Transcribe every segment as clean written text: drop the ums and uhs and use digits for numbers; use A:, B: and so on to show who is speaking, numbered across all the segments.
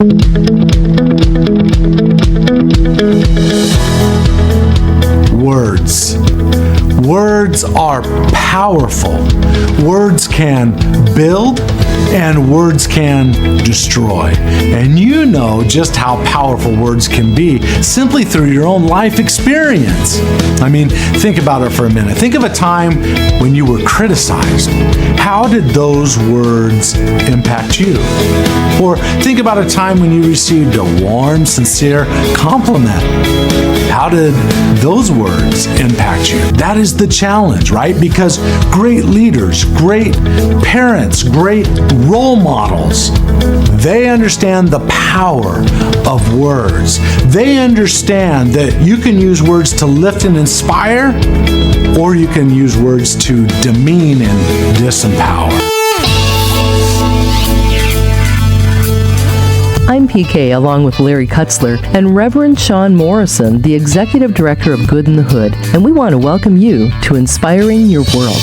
A: Words. Words are powerful. Words can build and words can destroy. And you know just how powerful words can be simply through your own life experience. I mean, think about it for a minute. Think of a time when you were criticized. How did those words impact you? Or think about a time when you received a warm, sincere compliment. How did those words impact you? That is the challenge, right? Because great leaders, great parents, great role models, they understand the power of words. They understand that you can use words to lift and inspire, or you can use words to demean and disempower.
B: I'm PK along with Larry Kutzler and Reverend Shawn Morrison, the Executive Director of Good in the Hood, and we want to welcome you to Inspiring Your World.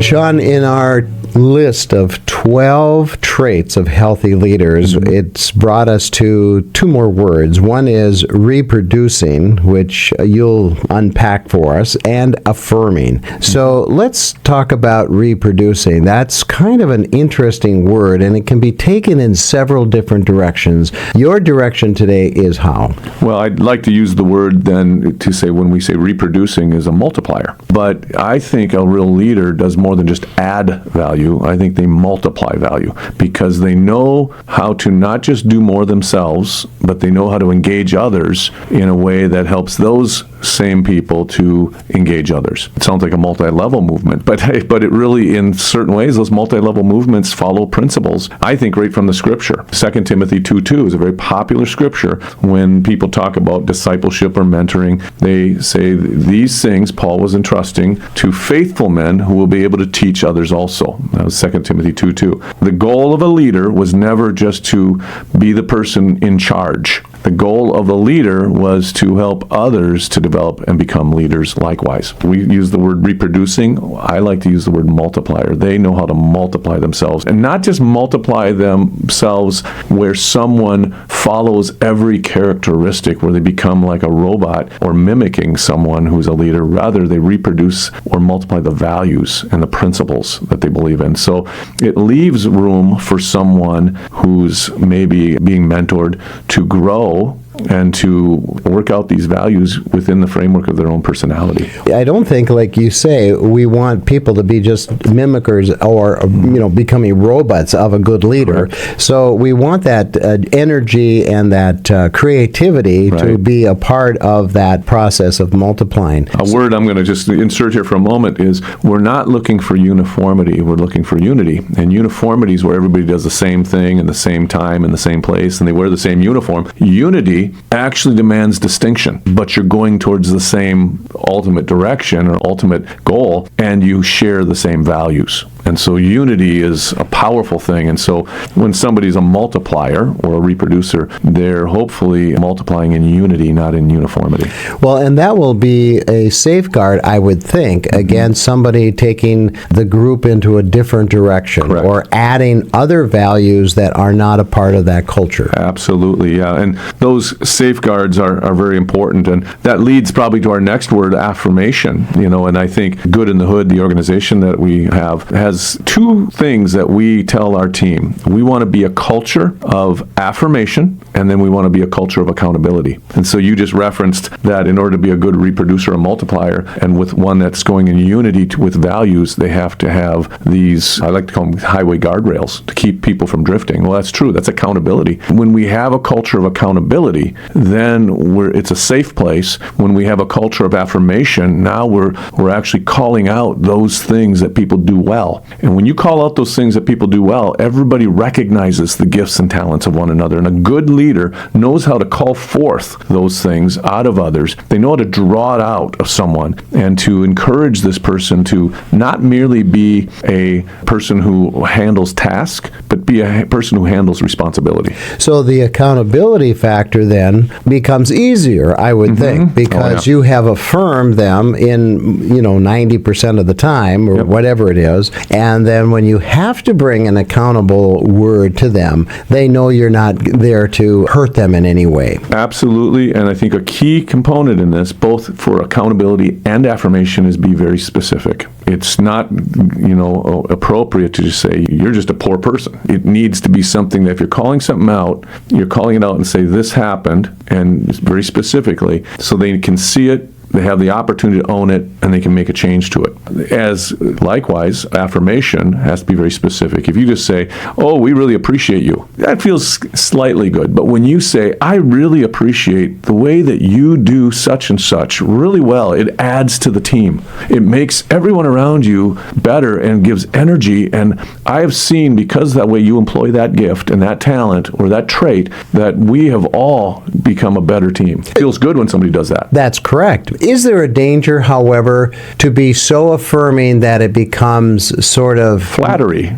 C: Shawn, in our list of 12 traits of healthy leaders, it's brought us to two more words. One is reproducing, which you'll unpack for us, and affirming. So let's talk about reproducing. That's kind of an interesting word, and it can be taken in several different directions. Your direction today is how?
D: Well, I'd like to use the word then to say when we say reproducing is a multiplier. But I think a real leader does more than just add value. I think they multiply value because they know how to not just do more themselves, but they know how to engage others in a way that helps those same people to engage others. It sounds like a multi-level movement, but it really, in certain ways, those multi-level movements follow principles, I think, right from the Scripture. 2 Timothy 2:2 is a very popular Scripture. When people talk about discipleship or mentoring, they say these things Paul was entrusting to faithful men who will be able to teach others also. That was 2 Timothy 2:2. The goal of a leader was never just to be the person in charge. The goal of a leader was to help others to develop and become leaders likewise. We use the word reproducing. I like to use the word multiplier. They know how to multiply themselves, and not just multiply themselves where someone follows every characteristic where they become like a robot or mimicking someone who's a leader. Rather, they reproduce or multiply the values and the principles that they believe in. So it leaves room for someone who's maybe being mentored to grow and to work out these values within the framework of their own personality.
C: I don't think, like you say, we want people to be just mimickers or, becoming robots of a good leader.
D: Correct.
C: So we want that energy and that creativity to be a part of that process of multiplying.
D: A word I'm going to just insert here for a moment is we're not looking for uniformity, we're looking for unity. And uniformity is where everybody does the same thing in the same time in the same place and they wear the same uniform. Unity actually demands distinction, but you're going towards the same ultimate direction or ultimate goal, and you share the same values. And so unity is a powerful thing. And so when somebody's a multiplier or a reproducer, they're hopefully multiplying in unity, not in uniformity.
C: Well, and that will be a safeguard, I would think, against somebody taking the group into a different direction. Correct. Or adding other values that are not a part of that culture.
D: Absolutely, yeah. And those safeguards are very important. And that leads probably to our next word, affirmation. And I think Good in the Hood, the organization that we have, has two things that we tell our team. We want to be a culture of affirmation, and then we want to be a culture of accountability. And so you just referenced that in order to be a good reproducer or multiplier, and with one that's going in unity with values, they have to have these, I like to call them highway guardrails, to keep people from drifting. Well, that's true. That's accountability. When we have a culture of accountability, then it's a safe place. When we have a culture of affirmation, now we're actually calling out those things that people do well. And when you call out those things that people do well, everybody recognizes the gifts and talents of one another. And a good leader knows how to call forth those things out of others. They know how to draw it out of someone and to encourage this person to not merely be a person who handles tasks, but be a person who handles responsibility.
C: So the accountability factor then becomes easier, I would think, because you have affirmed them in, 90% of the time or whatever it is. And then when you have to bring an accountable word to them, they know you're not there to hurt them in any way.
D: Absolutely. And I think a key component in this, both for accountability and affirmation, is be very specific. It's not, appropriate to just say, you're just a poor person. It needs to be something that if you're calling something out, you're calling it out and say, this happened, and very specifically, so they can see it, they have the opportunity to own it, and they can make a change to it. As likewise, affirmation has to be very specific. If you just say, oh, we really appreciate you, that feels slightly good. But when you say, I really appreciate the way that you do such and such really well, it adds to the team. It makes everyone around you better and gives energy. And I have seen, because that way you employ that gift and that talent or that trait, that we have all become a better team. It feels good when somebody does that.
C: That's correct. Is there a danger, however, to be so affirming that it becomes sort of
D: flattery?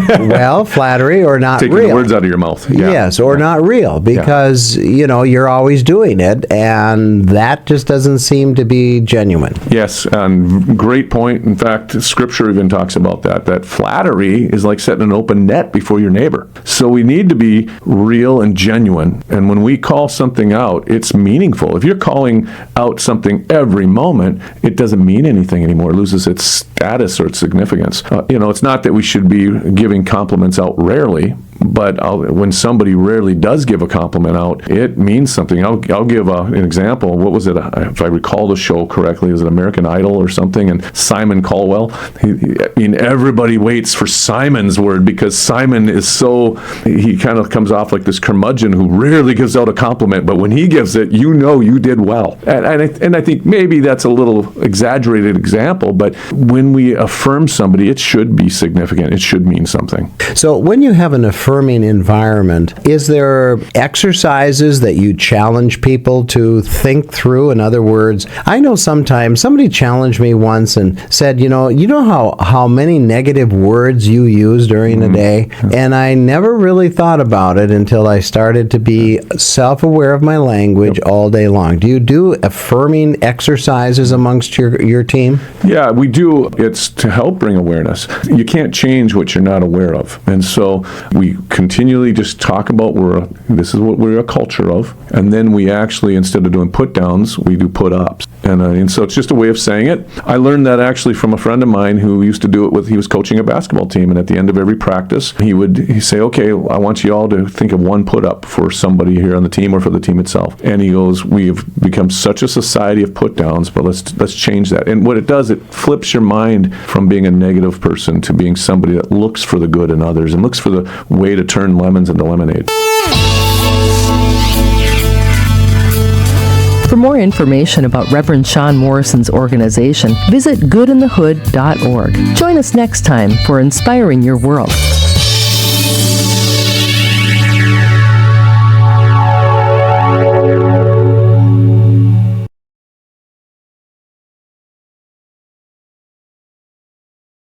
C: Well, flattery or not
D: Taking
C: real.
D: the words out of your mouth. Yeah.
C: Yes, or not real, because, you're always doing it, and that just doesn't seem to be genuine.
D: Yes, and great point. In fact, Scripture even talks about that flattery is like setting an open net before your neighbor. So we need to be real and genuine, and when we call something out, it's meaningful. If you're calling out something every moment, it doesn't mean anything anymore. It loses its status or its significance. It's not that we should be giving compliments out rarely, but when somebody rarely does give a compliment out, it means something. I'll give an example. What was it? If I recall the show correctly, was it American Idol or something? And Simon Cowell, everybody waits for Simon's word, because Simon is he kind of comes off like this curmudgeon who rarely gives out a compliment, but when he gives it, you did well. And I think maybe that's a little exaggerated example, but when we affirm somebody, it should be significant. It should mean something.
C: So when you have an affirming environment, is there exercises that you challenge people to think through? In other words, I know sometimes somebody challenged me once and said, you know how many negative words you use during a day? And I never really thought about it until I started to be self-aware of my language all day long. Do you do affirming exercises amongst your team?
D: Yeah, we do. It's to help bring awareness. You can't change what you're not aware of. And so we continually just talk about this is what we're a culture of. And then we actually, instead of doing put downs, we do put ups. And so it's just a way of saying it. I learned that actually from a friend of mine who used to do it he was coaching a basketball team. And at the end of every practice, he'd say, okay, I want you all to think of one put up for somebody here on the team or for the team itself. And he goes, we have become such a society of put downs, but let's change that. And what it does, it flips your mind from being a negative person to being somebody that looks for the good in others and looks for the way to turn lemons into lemonade.
B: For more information about Reverend Shawn Morrison's organization, visit goodinthehood.org. Join us next time for Inspiring Your World.